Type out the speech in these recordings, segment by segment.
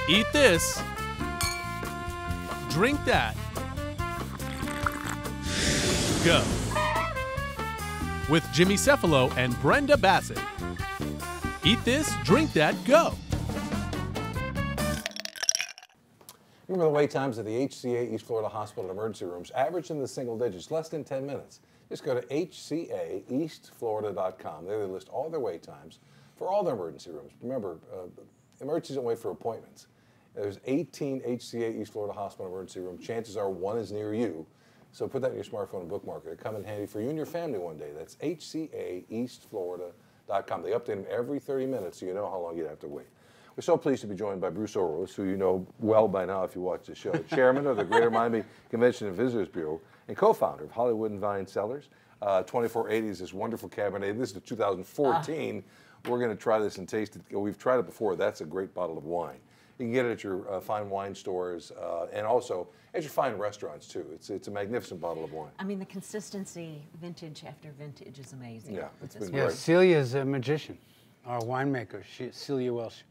Eat this. Drink that. Go. With Jimmy Cephalo and Brenda Bassett. Eat this, drink that, go. Remember the wait times at the HCA East Florida Hospital emergency rooms average in the single digits, less than 10 minutes. Just go to hcaeastflorida.com. There they list all their wait times for all their emergency rooms. Remember, emergencies don't wait for appointments. There's 18 HCA East Florida Hospital emergency rooms. Chances are one is near you. So put that in your smartphone and bookmark it. It'll come in handy for you and your family one day. That's hcaeastflorida.com. They update them every 30 minutes so you know how long you'd have to wait. We're so pleased to be joined by Bruce Oros, who you know well by now if you watch the show, chairman of the Greater Miami Convention and Visitors Bureau and co-founder of Hollywood and Vine Cellars. 2480 is this wonderful Cabernet. This is the 2014. We're going to try this and taste it. We've tried it before. That's a great bottle of wine. You can get it at your fine wine stores and also at your fine restaurants, too. It's a magnificent bottle of wine. I mean, the consistency, vintage after vintage, is amazing. Yeah, it's been great. Celia's a magician, our winemaker, Celia Welsh.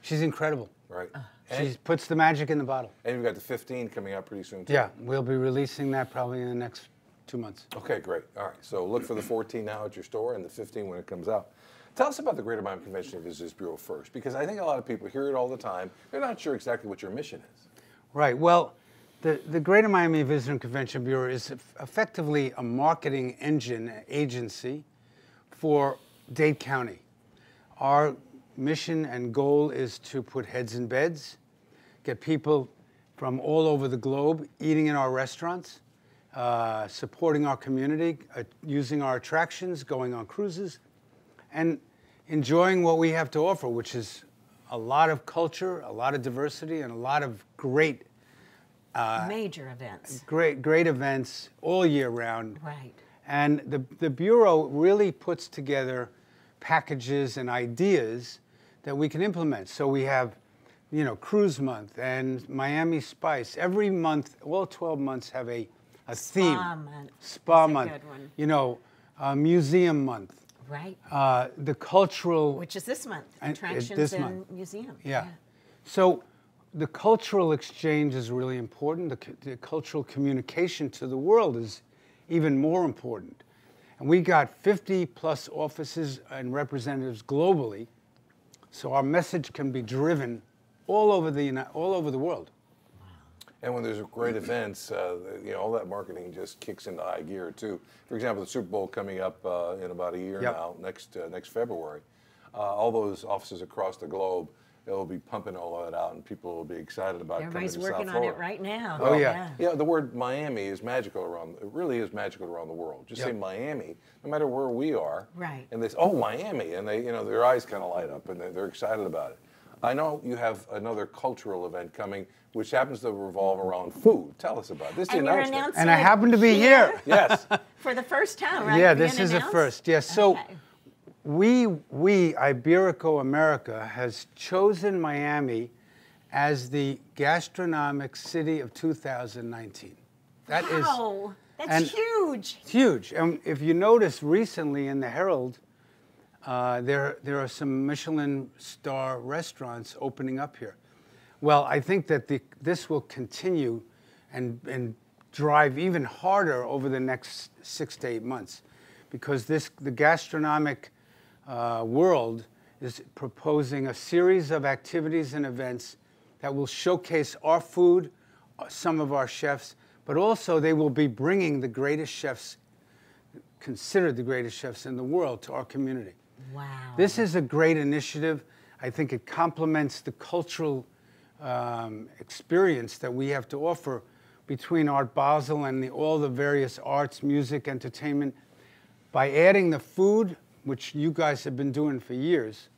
She's incredible. Right. She puts the magic in the bottle. And you've got the 15 coming out pretty soon, too. Yeah, we'll be releasing that probably in the next 2 months. Okay, great. All right, so look for the 14 now at your store and the 15 when it comes out. Tell us about the Greater Miami Convention and Visitors Bureau first, because I think a lot of people hear it all the time. They're not sure exactly what your mission is. Right. Well, the Greater Miami Visitor and Convention Bureau is effectively a marketing agency for Dade County. Our mission and goal is to put heads in beds, get people from all over the globe eating in our restaurants, supporting our community, using our attractions, going on cruises, and enjoying what we have to offer, which is a lot of culture, a lot of diversity, and a lot of great major events. Great events all year round. Right. And the Bureau really puts together packages and ideas that we can implement. So we have, you know, Cruise Month and Miami Spice. Every month, all 12 months have a theme. Spa month. Good one. You know, Museum Month. Right. The cultural... Which is this month. Attractions and museum. Yeah. So the cultural exchange is really important. The cultural communication to the world is even more important. And we got 50 plus offices and representatives globally. So our message can be driven all over the world. And when there's great events, you know, all that marketing just kicks into high gear too. For example, the Super Bowl coming up in about a year now, next February. All those offices across the globe, they'll be pumping all of that out, and people will be excited about coming to South Florida. Everybody's working on it right now. Oh yeah. Yeah, the word Miami is magical around. It really is magical around the world. Just say Miami, no matter where we are. Right. And they say, oh, Miami, and they, you know, their eyes kind of light up, and they're excited about it. I know you have another cultural event coming, which happens to revolve around food. Tell us about this. And you're announcing and I happen to be here. Yes. For the first time, right? Yeah, this is a first. Yes. So we Iberico America has chosen Miami as the gastronomic city of 2019. That is that's huge. It's huge. And if you notice recently in the Herald, there are some Michelin star restaurants opening up here. Well, I think that this will continue and drive even harder over the next 6 to 8 months, because the gastronomic world is proposing a series of activities and events that will showcase our food, some of our chefs, but also they will be bringing the greatest chefs, considered the greatest chefs in the world, to our community. Wow. This is a great initiative. I think it complements the cultural experience that we have to offer between Art Basel and all the various arts, music, entertainment. By adding the food, which you guys have been doing for years,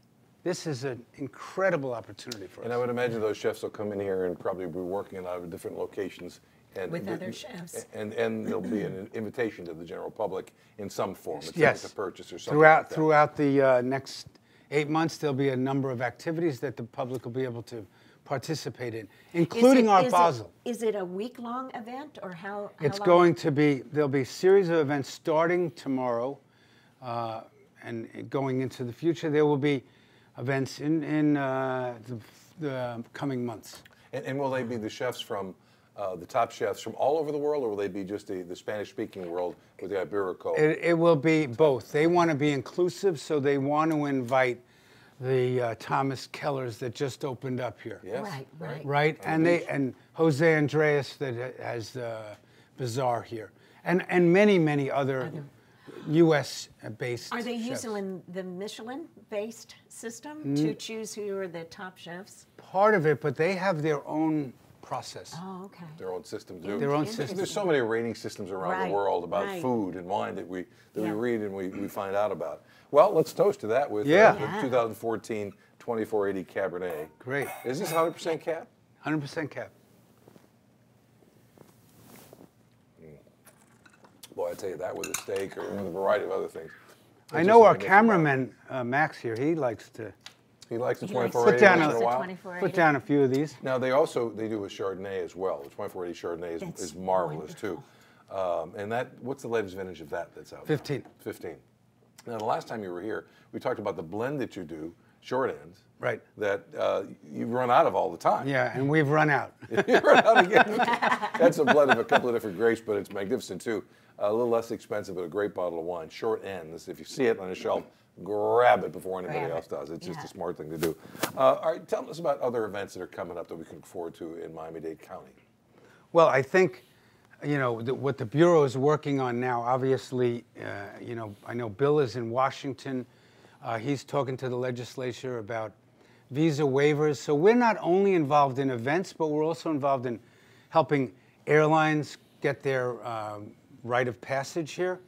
this is an incredible opportunity for us. And I would imagine those chefs will come in here and probably be working in a lot of different locations. And with other chefs. And there'll be an invitation to the general public in some form. It's yes. like a purchase or something Throughout the next 8 months, there'll be a number of activities that the public will be able to participate in, including Art Basel. Is it a week-long event, or how It's long? going to be, there'll be a series of events starting tomorrow and going into the future. There will be events in the the coming months. And will they be the chefs from, the top chefs from all over the world, or will they be just the Spanish-speaking world with the Iberico? It will be both. They want to be inclusive, so they want to invite the Thomas Kellers that just opened up here. Yes. Right. Right, and Jose Andreas that has the Bazaar here, and many other U.S.-based. Are they chefs. using the Michelin-based system to choose who are the top chefs? Part of it, but they have their own process. Oh, okay. Their own system too. Their own Interesting. system. There's so many rating systems around Right, the world about right. food and wine that we Yeah. read and we find out about. Well, let's toast to that with Yeah. the 2014 2480 Cabernet. Great. Is this 100% Cab? 100% Cab. Boy, I tell you that with a steak or with a variety of other things. I It's know just our amazing. cameraman, Max here, he likes to He likes the He likes 2480 Put down once a- in a while. 2480. put down a few of these. Now they do a Chardonnay as well. The 2480 Chardonnay That's is marvelous too. And what's the latest vintage of that's out? 15. Now? 15. Now the last time you were here, we talked about the blend that you do, short ends. Right. That you run out of all the time. Yeah, and we've run out. You run out again. That's a blend of a couple of different grapes, but it's magnificent too. A little less expensive, but a great bottle of wine. Short ends. If you see it on a shelf, grab it before anybody Grab else it. does. It's just Yeah. a smart thing to do. All right, tell us about other events that are coming up that we can look forward to in Miami-Dade County. Well, I think, what the Bureau is working on now, obviously, I know Bill is in Washington. He's talking to the legislature about visa waivers. So we're not only involved in events, but we're also involved in helping airlines get their rite of passage here,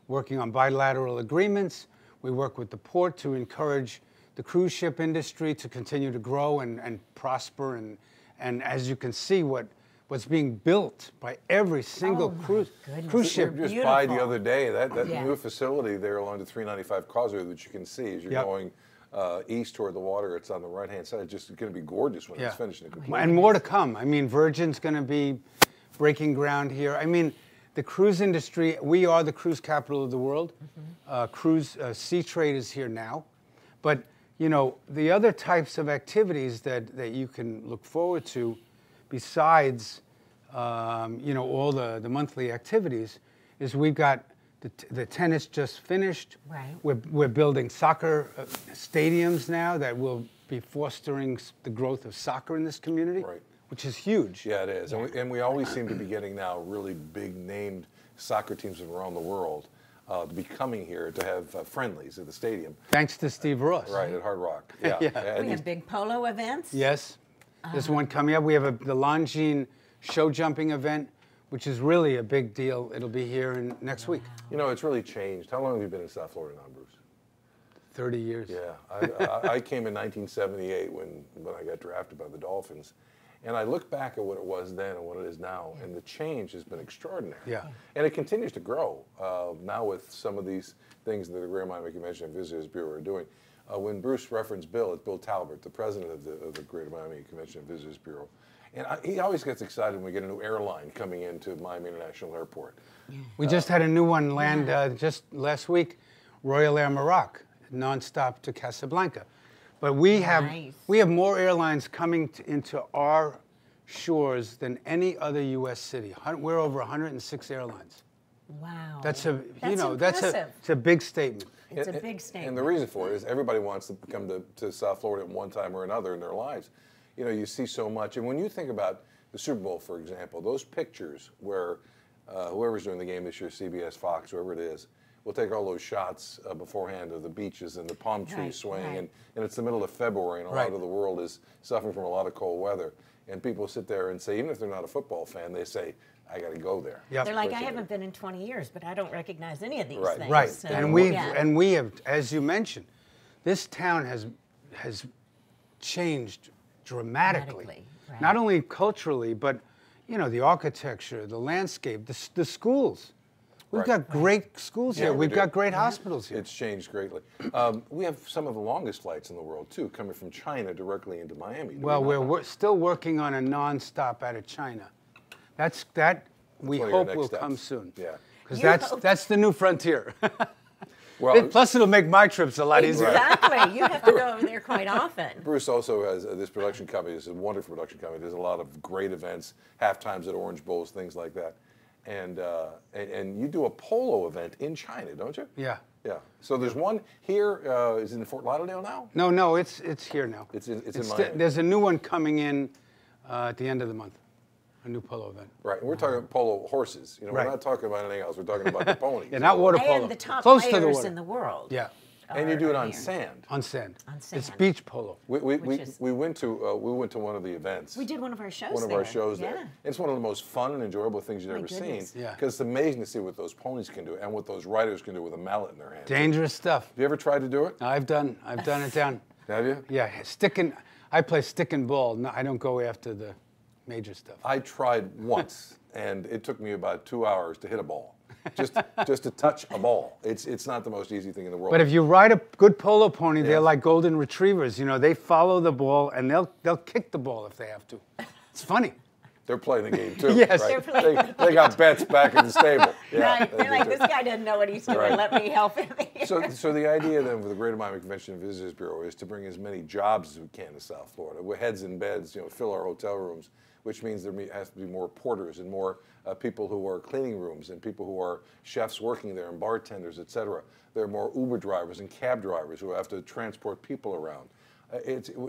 working on bilateral agreements. We work with the port to encourage the cruise ship industry to continue to grow and prosper. And as you can see, what's being built by every single cruise ship. Just by the Beautiful. other day, that Yeah. new facility there along the 395 Causeway that you can see as you're Yep. going east toward the water. It's on the right-hand side. It's just going to be gorgeous when it's finished. And complete. And more to come. I mean, Virgin's going to be breaking ground here. I mean, the cruise industry, we are the cruise capital of the world. Sea trade is here now. But, the other types of activities that you can look forward to besides, all the monthly activities is we've got the tennis just finished. Right. We're building soccer stadiums now that will be fostering the growth of soccer in this community, Right. which is huge. Yeah, it is. And we always seem to be getting now really big named soccer teams from around the world to be coming here to have friendlies at the stadium. Thanks to Steve Ross. Right, at Hard Rock. Yeah. Yeah. And We have big polo events. Yes. There's one coming up. We have the Longines show jumping event, which is really a big deal. It'll be here next week. it's really changed. How long have you been in South Florida now, Bruce? 30 years. Yeah, I came in 1978 when I got drafted by the Dolphins. And I look back at what it was then and what it is now, and the change has been extraordinary. Yeah. And it continues to grow now with some of these things that the Greater Miami Convention and Visitors Bureau are doing. When Bruce referenced Bill, it's Bill Talbert, the president of the Greater Miami Convention and Visitors Bureau. And he always gets excited when we get a new airline coming into Miami International Airport. We just had a new one land just last week, Royal Air Maroc, nonstop to Casablanca. But we have more airlines coming into our shores than any other U.S. city. We're over 106 airlines. Wow. That's impressive. it's a big statement. It's a big statement. And the reason for it is everybody wants to come to South Florida at one time or another in their lives. You see so much. And when you think about the Super Bowl, for example, those pictures where whoever's doing the game this year, CBS, Fox, whoever it is, will take all those shots beforehand of the beaches and the palm trees swaying. Right. And it's the middle of February, and a lot of the world is suffering from a lot of cold weather. And people sit there and say, even if they're not a football fan, they say, I got to go there. Yep. They're like, I haven't been in 20 years, but I don't recognize any of these things. Right, So, and we have, as you mentioned, this town has changed dramatically. Right. Not only culturally, but the architecture, the landscape, the schools. We've got great schools here. we We've do. got great hospitals here. It's changed greatly. We have some of the longest flights in the world, too, coming from China directly into Miami. Well, we're still working on a nonstop out of China. We one of your hope next will steps. come soon. Yeah. Because You hope. that's the new frontier. Well, Plus, it'll make my trips a lot easier. Exactly. You have to go over there quite often. Bruce also has this production company. It's a wonderful production company. There's a lot of great events, halftimes at Orange Bowls, things like that. And you do a polo event in China, don't you? Yeah. Yeah. So there's one here. Is it in Fort Lauderdale now? No, it's here now. It's in Miami. There's a new one coming in at the end of the month. A new polo event. Right, and we're talking polo horses. We're not talking about anything else. We're talking about the ponies. Yeah, not water polo. And the top Close to the players water. in the world. Yeah. And you do it on here. sand. On sand. On sand. It's beach polo. We went to one of the events. We did one of our shows One of there. our shows Yeah. there. It's one of the most fun and enjoyable things you've My ever seen. goodness. Yeah. Because it's amazing to see what those ponies can do and what those riders can do with a mallet in their hand. Dangerous stuff. Have you ever tried to do it? I've done it down. Have you? Yeah, I play stick and ball. No, I don't go after the major stuff. I tried once, and it took me about 2 hours to hit a ball. Just to touch a ball. It's not the most easy thing in the world. But if you ride a good polo pony, they're like golden retrievers. They follow the ball and they'll kick the ball if they have to. It's funny. They're playing the game too. Yes. Right? They got bets back in the stable. Yeah, Right. They're like, this guy doesn't know what he's doing. Right. Let me help him here. So the idea then for the Greater Miami Convention and Visitors Bureau is to bring as many jobs as we can to South Florida. We're heads in beds, fill our hotel rooms, which means there has to be more porters and more people who are cleaning rooms and people who are chefs working there and bartenders, et cetera. There are more Uber drivers and cab drivers who have to transport people around.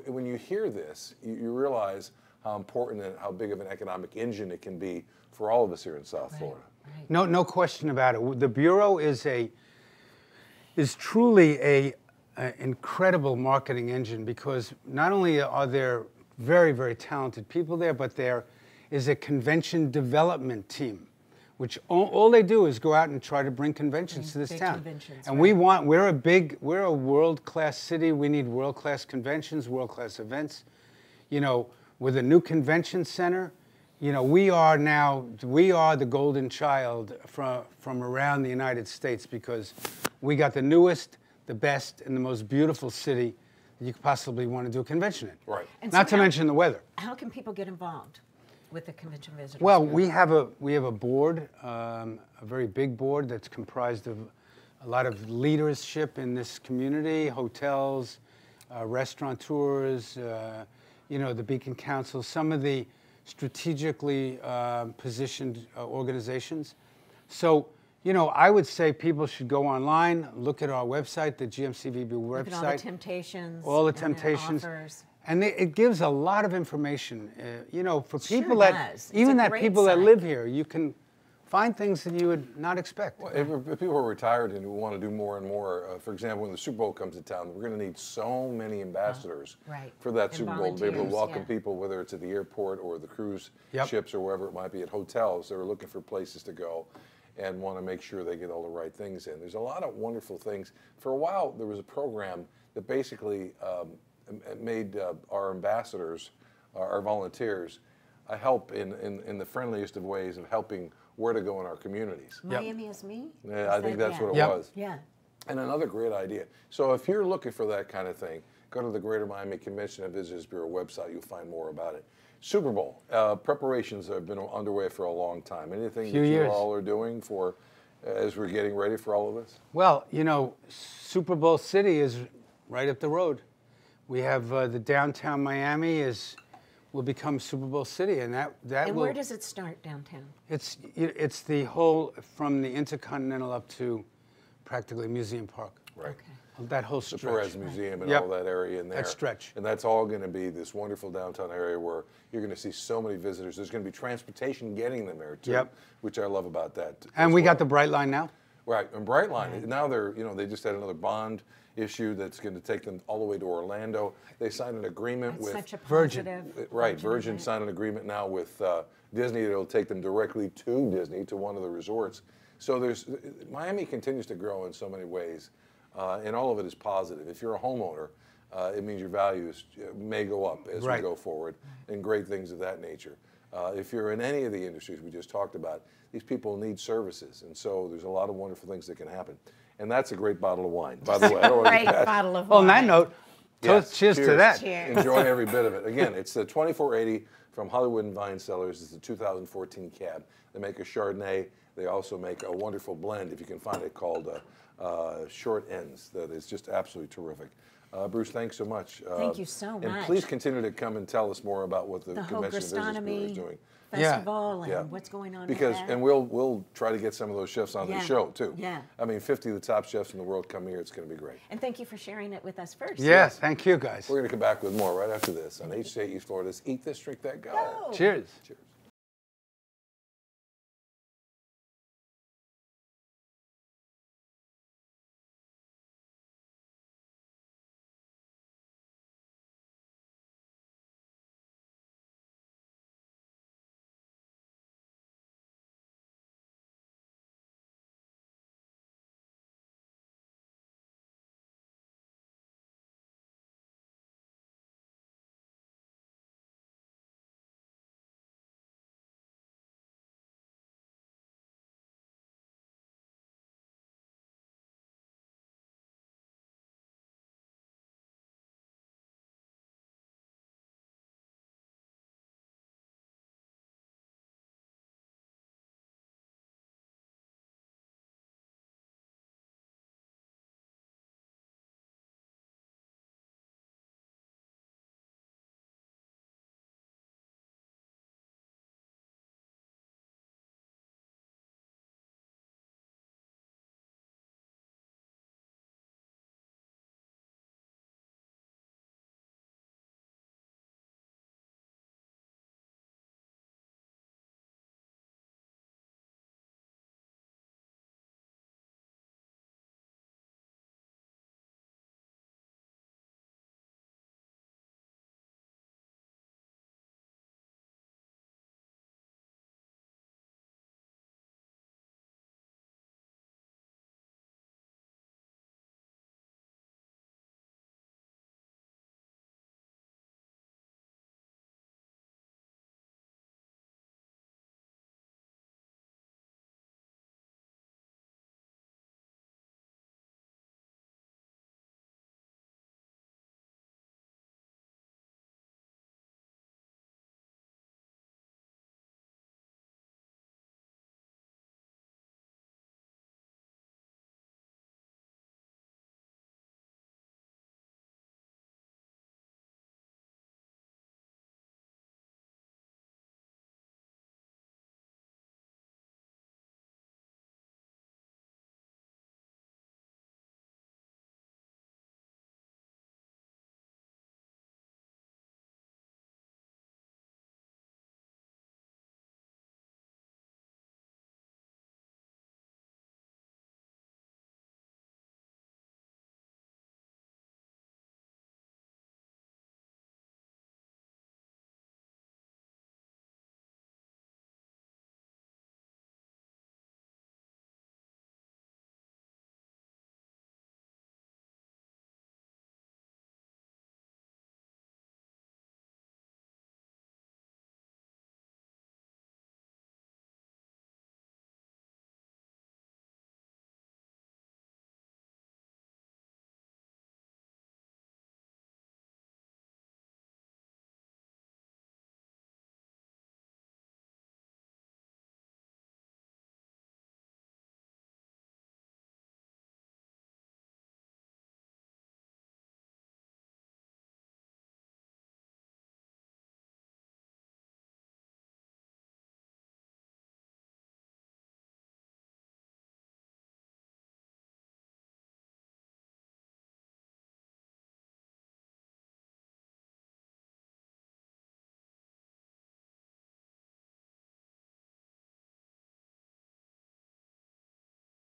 When you hear this, you realize how important and how big of an economic engine it can be for all of us here in South Florida. Right. No question about it. The Bureau is truly a incredible marketing engine because not only are there very, very talented people there, but there is a convention development team, which all they do is go out and try to bring conventions to this big town. conventions, And right. we're a world-class city. We need world-class conventions, world-class events. With a new convention center, we are the golden child from around the United States because we got the newest, the best, and the most beautiful city that you could possibly want to do a convention in. Right. And Not so to mention the weather. How can people get involved with the Convention Visitors Well, Bureau? we have a board, a very big board that's comprised of a lot of leadership in this community, hotels, restaurateurs, the Beacon Council, some of the strategically positioned organizations. So, I would say people should go online, look at our website, the GMCVB website. Look at all the temptations. All the and their temptations. offers. And it gives a lot of information, for people Sure that, does. It's even a that great people that site. live here, you can find things that you would not expect. Well, if people are retired and who want to do more and more, for example, when the Super Bowl comes to town, we're going to need so many ambassadors Right. for that And Super Bowl to be able to volunteers, welcome yeah. people, whether it's at the airport or the cruise Yep. ships or wherever it might be, at hotels. They're looking for places to go and want to make sure they get all the right things in. There's a lot of wonderful things. For a while, there was a program that basically made our ambassadors, our volunteers, help in the friendliest of ways of helping where to go in our communities. Miami is me? Yeah, I think that's what it Yep. was. Yeah. And another great idea. So if you're looking for that kind of thing, go to the Greater Miami Convention and Visitors Bureau website. You'll find more about it. Super Bowl preparations have been underway for a long time. Anything Few that you years. all are doing for as we're getting ready for all of this? Well, Super Bowl City is right up the road. We have the downtown Miami will become Super Bowl City, and that And will. where does it start downtown? It's the whole from the Intercontinental up to practically Museum Park. Right. Okay. That whole The stretch. Perez Museum and Yep. all that area in there. That stretch. And that's all going to be this wonderful downtown area where you're going to see so many visitors. There's going to be transportation getting them there too, Yep. which I love about that. And as we well. got the Bright Line now. Right, and Brightline, now they just had another bond issue that's going to take them all the way to Orlando. They signed an agreement That's with such a Virgin. positive. Right, Virgin event. signed an agreement now with Disney that'll take them directly to Disney, to one of the resorts. So Miami continues to grow in so many ways, and all of it is positive. If you're a homeowner, it means your values may go up as we Right. go forward, and great things of that nature. If you're in any of the industries we just talked about, these people need services, and so there's a lot of wonderful things that can happen. And that's a great bottle of wine, by the way. I don't wanna Great get past- bottle of Well, on that wine. note, Yes, Cheers to that. Cheers. Enjoy every bit of it. Again, it's the 2480 from Hollywood and Vine Cellars. It's the 2014 cab. They make a Chardonnay. They also make a wonderful blend, if you can find it, called Short Ends. That is just absolutely terrific. Bruce, thanks so much. Thank you so much. And please continue to come and tell us more about what the whole Convention and Visitors Bureau is gastronomy doing. festival Yeah. and what's going on Because, with that. and we'll try to get some of those chefs on the Yeah. show too. Yeah. I mean, 50 of the top chefs in the world come here. It's going to be great. And thank you for sharing it with us first. Yes, thank you guys. We're going to come back with more right after this on HJ East Florida's Eat This, Drink That, Go. Go. Cheers. Cheers.